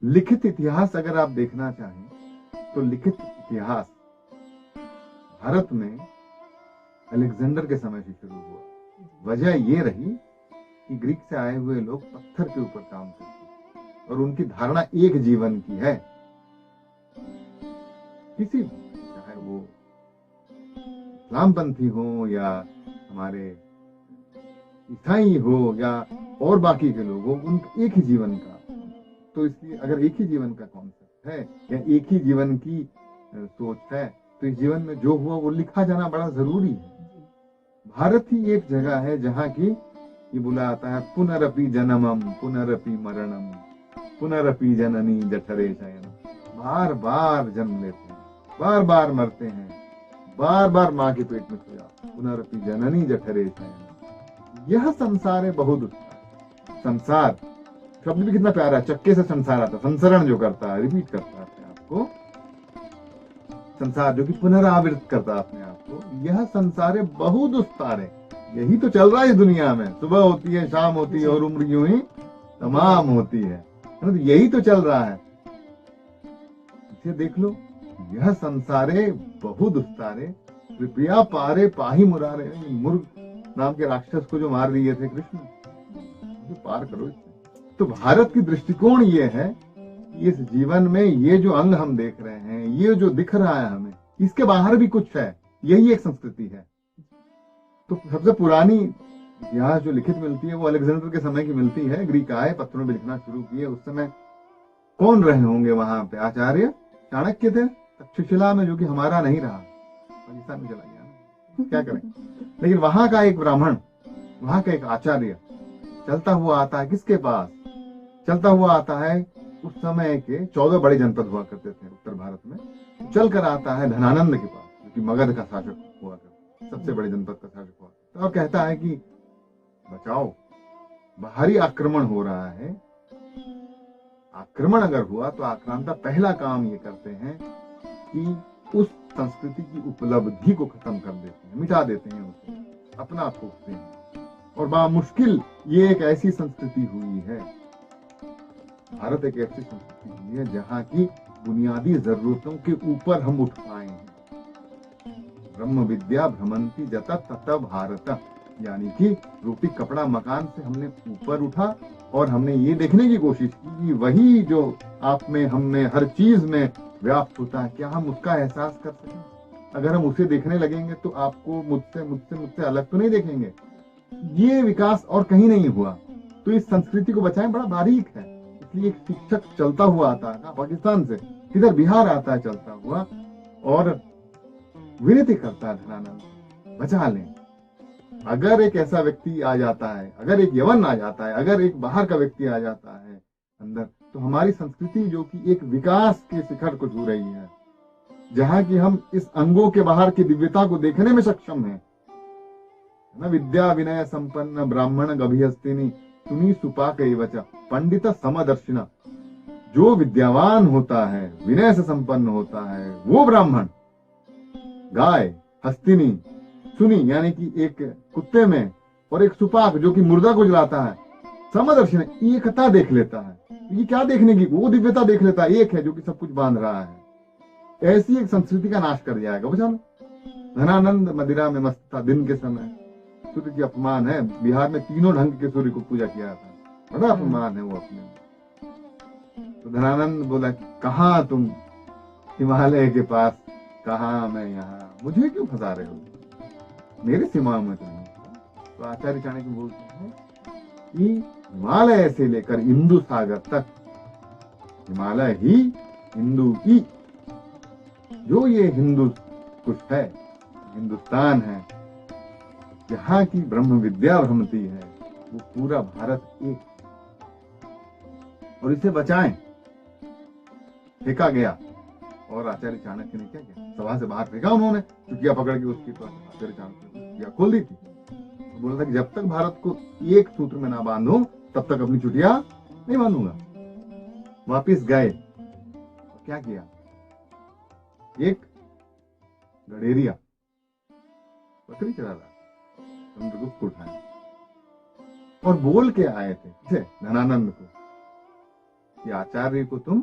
लिखित इतिहास अगर आप देखना चाहें तो लिखित इतिहास भारत में अलेक्जेंडर के समय से शुरू हुआ। वजह ये रही कि ग्रीक से आए हुए लोग पत्थर के ऊपर काम करते और उनकी धारणा एक जीवन की है। किसी चाहे वो इस्लामपंथी हो या हमारे ईसाई हो या और बाकी के लोग हो, उनका एक ही जीवन का। तो इसलिए अगर एक ही जीवन का कॉन्सेप्ट है या एक ही जीवन की सोच है तो इस जीवन में जो हुआ वो लिखा जाना बड़ा जरूरी है। भारत ही एक जगह है जहाँ की ये बोला आता है पुनरपि जन्मम पुनरपि मरणम पुनरपि जननी जठरे शयनम। बार बार जन्म लेते हैं, बार बार मरते हैं, बार बार माँ के पेट में सो जाते हैं। पुनरपि जननी जठरे शयनम। यह संसार है बहुदुष्टा। संसार शब्द भी कितना प्यारा है, चक्के से संसार आता, संसरण जो करता है, रिपीट करता है अपने आप को, संसार जो कि पुनरावृत करता है अपने आप को। यह संसार है बहुदुस्तार है। यही तो चल रहा है इस दुनिया में, सुबह होती है, शाम होती है और उम्र यूं ही तमाम होती है। तो यही तो चल रहा है। इसे देख लो, यह संसारे बहुदुस्तारे कृपया पारे पाही मुरारे। मुर्ग नाम के राक्षस को जो मार दिए थे कृष्ण, तो पार करो इससे। तो भारत की दृष्टिकोण ये है कि इस जीवन में ये जो अंग हम देख रहे हैं, ये जो दिख रहा है हमें, इसके बाहर भी कुछ है। यही एक संस्कृति है। तो सबसे पुरानी इतिहास जो लिखित मिलती है वो अलेक्जेंडर के समय की मिलती है। ग्रीक आए, पत्थरों में लिखना शुरू किए। उस समय कौन रहे होंगे वहां पे? आचार्य चाणक्य थे तक्षशिला में, जो कि हमारा नहीं रहा, पाकिस्तान में चला गया। क्या करें? लेकिन वहां का एक ब्राह्मण, वहां का एक आचार्य चलता हुआ आता है। किसके पास चलता हुआ आता है? उस समय के 14 बड़े जनपद हुआ करते थे उत्तर भारत में। चलकर आता है धनानंद के पास, जो कि मगध का शासक हुआ करता, सबसे बड़े जनपद का शासक हुआ करता, और कहता है कि बचाओ, बाहरी आक्रमण हो रहा है। आक्रमण अगर हुआ तो आक्रांता पहला काम ये करते हैं कि उस संस्कृति की उपलब्धि को खत्म कर देते हैं, मिटा देते हैं, उसे अपना थोपते हैं। और बड़ा मुश्किल ये एक ऐसी संस्कृति हुई है, भारत एक ऐसी संस्कृति हुई है जहां की बुनियादी जरूरतों के ऊपर हम उठ पाए हैं। ब्रह्म विद्या भ्रमंती जत तत भारत, यानी कि रोटी कपड़ा मकान से हमने ऊपर उठा और हमने ये देखने की कोशिश की कि वही जो आप में, हम में, हर चीज में व्याप्त होता है, क्या हम उसका एहसास कर सकें। अगर हम उसे देखने लगेंगे तो आपको मुझसे मुझसे मुझसे अलग तो नहीं देखेंगे। ये विकास और कहीं नहीं हुआ। तो इस संस्कृति को बचाएं बड़ा बारीक है। इसलिए एक शिक्षक चलता हुआ आता है पाकिस्तान से, इधर बिहार आता है चलता हुआ और विनती करता है धनानंद बचा लें। अगर एक ऐसा व्यक्ति आ जाता है, अगर एक यवन आ जाता है, अगर एक बाहर का व्यक्ति आ जाता है अंदर, तो हमारी संस्कृति जो कि एक विकास के शिखर को छू रही है, जहां की हम इस अंगों के बाहर की दिव्यता को देखने में सक्षम हैं। न विद्या विनय संपन्न ब्राह्मण गभिहस्तिनी सुनी सुपाक वच पंडित समदर्शिना। जो विद्यावान होता है, विनय से संपन्न होता है, वो ब्राह्मण, गाय, हस्तिनी, सुनी यानी कि एक कुत्ते में, और एक सुपाक जो कि मुर्दा को जलाता है, समदर्शन एकता देख लेता है। ये क्या देखने की? वो दिव्यता देख लेता है, एक है जो कि सब कुछ बांध रहा है। ऐसी एक संस्कृति का नाश कर जाएगा। बचा लो, धनानंद मदिरा में मस्त था दिन के समय। सूर्य की अपमान है। बिहार में तीनों ढंग के सूर्य को पूजा किया था, बड़ा अपमान है वो अपने। तो धनानंद बोला कहाँ तुम हिमालय के पास, कहाँ मैं यहाँ, मुझे क्यों फंसा रहे हो, मेरे सीमाओं में तो नहीं। तो आचार्य चाणक्य बोलते हैं कि हिमालय से लेकर हिंदू सागर तक, हिमालय ही हिंदू की, जो ये हिंदू कुछ है, हिंदुस्तान है, जहां की ब्रह्म विद्या भ्रमती है, वो पूरा भारत एक, और इसे बचाएं। फेंका गया, और आचार्य चाणक्य ने क्या किया? सभा से बाहर फेंका उन्होंने, चुटिया पकड़ के उसकी। तो आचार्य चाणक्य ने चुटिया खोल दी थी। तो बोला था कि जब तक भारत को एक सूत्र में ना बांधो तब तक अपनी चुटिया नहीं बांधूंगा। वापिस गए, क्या किया? एक गडेरिया बकरी चला रहा, समुद्रगुप्त को उठाया और बोल के आए थे धनानंद को कि आचार्य को तुम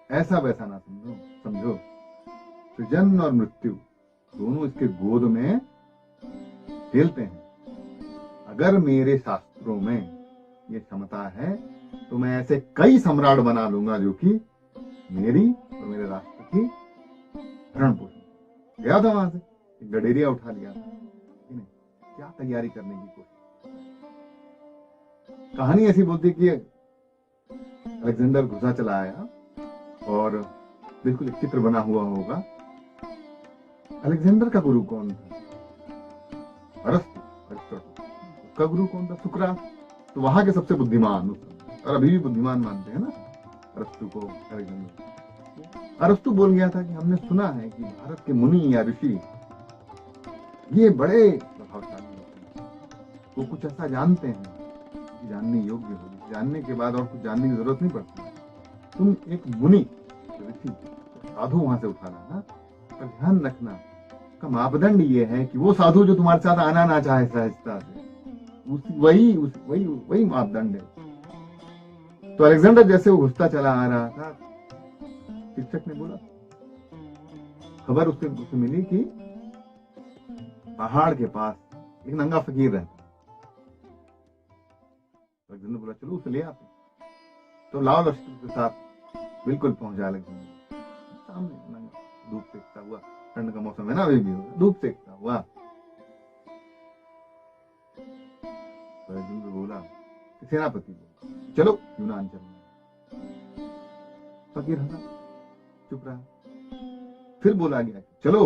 ऐसा वैसा ना समझो। सृजन और मृत्यु दोनों इसके गोद में खेलते हैं। अगर मेरे शास्त्रों में ये क्षमता है तो मैं ऐसे कई सम्राट बना लूंगा जो कि मेरी और मेरे राष्ट्र की भरण पोषण। गया था वहां से, गडेरिया उठा लिया था, क्या तैयारी करने की कोशिश। कहानी ऐसी बोलती कि अलेक्जेंडर घुसा चला आया और बिल्कुल एक चित्र बना हुआ होगा। अलेक्जेंडर का गुरु कौन था? अरस्तु, अरिस्टोटल। उसका गुरु कौन था? सुकरात। तो वहां के सबसे बुद्धिमान, और अभी भी बुद्धिमान मानते हैं ना अरस्तु को, अलेक्जेंडर। अरस्तु बोल गया था कि हमने सुना है कि भारत के मुनि या ऋषि ये बड़े प्रभावशाली होते हैं, वो कुछ ऐसा जानते हैं कि जानने योग्य हो, जानने के बाद और कुछ जानने की जरूरत नहीं पड़ती। तुम एक मुनि ऋषि साधु वहां से उठा लाना, पर ध्यान रखना का मापदंड ये है कि वो साधु जो तुम्हारे साथ आना ना चाहे सहजता से, वही मापदंड है। तो अलेक्जेंडर जैसे वो घुसता चला आ रहा था, शिक्षक ने बोला, खबर उसे मिली कि पहाड़ के पास एक नंगा फकीर रहता। अलेक्जेंडर बोला चलो उसे ले आते। तो लाल लश्कर के साथ बिल्कुल पहुंचा अलेक्जेंडर। सामने नंगा, धूप सेकता हुआ, ठंड का मौसम है ना, अभी भी धूप सेकता हुआ। अलेक्जेंडर बोला, सेनापति बोला, चलो यूनान चलना। फकीर हंसा, चुप रहा। फिर बोला गया चलो,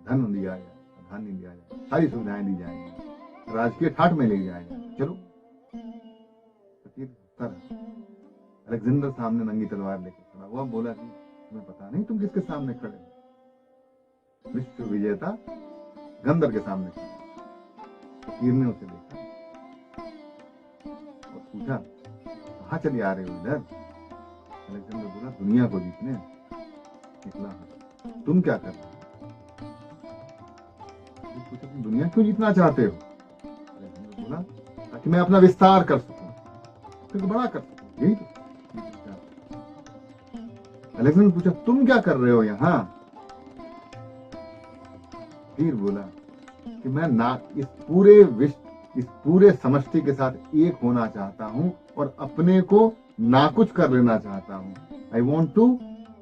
धन दिया जाए, धान्य दिया जाए, सारी सुविधाएं दी जाएंगी, राजकीय ठाट में ले जाएगा, चलो। फकीर हंसता रहा। अलेक्जेंडर सामने नंगी तलवार लेकर खड़ा हुआ, बोला कि तुम्हें पता नहीं तुम किसके सामने खड़े हो? विश्व विजेता गंदर के सामने खड़े। फकीर ने उसे देखा और पूछा, कहाँ चले आ रहे हो इधर? अलेक्जेंडर बोला, दुनिया को जीतने निकला हूं। तुम क्या कर रहे हो? पूछा, तुम दुनिया क्यों जीतना चाहते हो? अलेक्जेंडर बोला, ताकि मैं अपना विस्तार कर सकूं, फिर बड़ा कर सकूं, यही तो। अलेक्जेंडर पूछा, तुम क्या कर रहे हो यहाँ? फिर बोला कि मैं ना इस पूरे विश्व, इस पूरे समष्टि के साथ एक होना चाहता हूं और अपने को नाकुच कर लेना चाहता हूं। I want to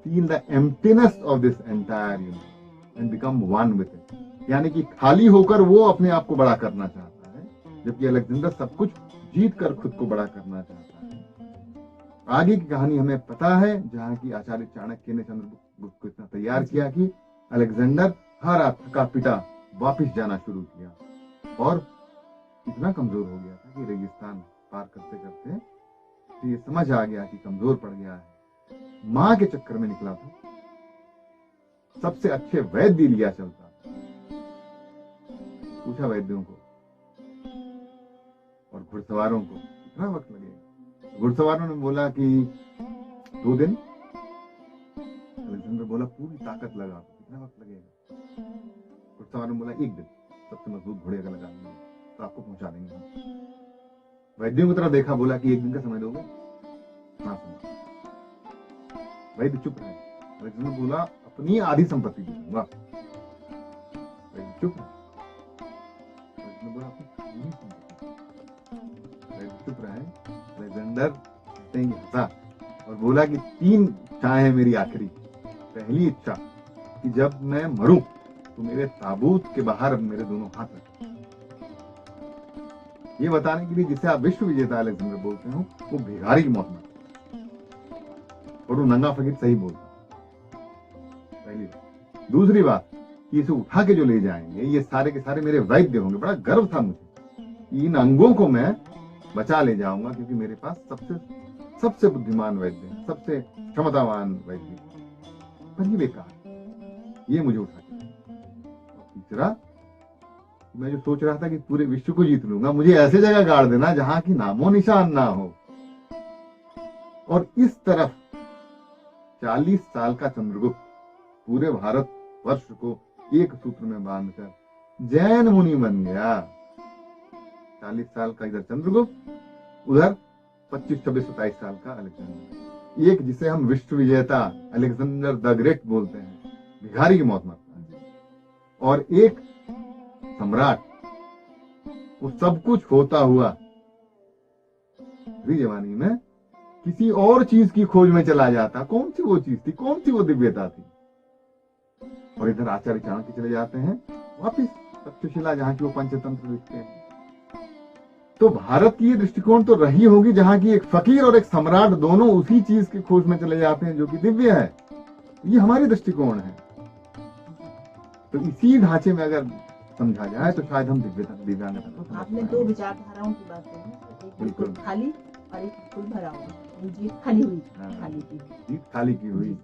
feel the emptiness of this entire universe and become one with it. यानी कि खाली होकर वो अपने आप को बड़ा करना चाहता है, जबकि अलेक्जेंडर सब कुछ जीत कर खुद को बड़ा करना चाहता है। आगे की कहानी हमें पता है, जहां की आचार्य चाणक्य ने चंद्रगुप्त को इतना तैयार किया कि अलेक्जेंडर हारा थका पिटा वापिस जाना शुरू किया और इतना कमजोर हो गया था कि रेगिस्तान पार करते करते तो ये समझ आ गया कि कमजोर पड़ गया है। मां के चक्कर में निकला था, सबसे अच्छे वैद्य लिया चलता। पूछा वैद्यों को और घुड़सवारों को कितना वक्त लगेगा? घुड़सवारों ने बोला कि 2 दिन। अलेक्जेंडर बोला पूरी ताकत लगा, कितना वक्त लगेगा? घुड़सवारों ने बोला 1 दिन, सबसे मजबूत घोड़े का लगा देंगे तो आपको पहुंचा देंगे। वैद्यों की तरफ देखा, बोला कि 1 दिन का समय दोगे? ना सुना। वैद्य चुप रहे। अलेक्जेंडर बोला अपनी आधी संपत्ति दे दूंगा। वैद्य चुप रहे। अलेक्जेंडर बोला अपनी पूरी संपत्ति। वैद्य चुप रहे। अलेक्जेंडर हंसा और बोला कि 3 इच्छाएं हैं मेरी आखिरी। पहली इच्छा कि जब मैं मरूं तो मेरे ताबूत के बाहर मेरे दोनों हाथ रखें। ये बताने के लिए जिसे आप विश्व विजेता अलेक्जेंडर बोलते हो, वो भिखारी की मौत में, और वो नंगा फकीर सही बोलता। पहली बात। दूसरी बात कि इसे उठा के जो ले जाएंगे ये सारे के सारे मेरे वैद्य होंगे। बड़ा गर्व था मुझे, इन अंगों को मैं बचा ले जाऊंगा क्योंकि मेरे पास सबसे बुद्धिमान वैद्य हैं, सबसे क्षमतावान वैद्य। पर ये बेकार, ये मुझे उठा के। और तीसरा, मैं जो सोच रहा था कि पूरे विश्व को जीत लूंगा, मुझे ऐसे जगह गाड़ देना जहां की नामो निशान ना हो। और इस तरफ 40 साल का चंद्रगुप्त पूरे भारत वर्ष को एक सूत्र में बांधकर जैन मुनि बन गया। 40 साल का इधर चंद्रगुप्त, उधर 25, 26, 27 साल का अलेक्जेंडर, एक जिसे हम विश्व विजेता अलेक्जेंडर द ग्रेट बोलते हैं, भिखारी की मौत मरता है, और एक सम्राट, वो सब कुछ होता हुआ अभी जवानी में किसी और चीज की खोज में चला जाता। कौन सी वो चीज थी, कौन सी वो दिव्यता थी? और इधर आचार्य चाणक्य चले जाते हैं वापिस तक्षशिला, जहां की वो पंचतंत्र लिखते हैं। तो भारत की ये दृष्टिकोण तो रही होगी जहां की एक फकीर और एक सम्राट दोनों उसी चीज की खोज में चले जाते हैं जो कि दिव्य है। ये हमारी दृष्टिकोण है। तो इसी ढांचे में अगर समझा जाए तो शायद हम दिव्यता। आपने दो विचारधाराओं की बात कही, एक बिल्कुल खाली और एक बिल्कुल भरा हुआ। जी खाली हुई, खाली की खाली की हुई।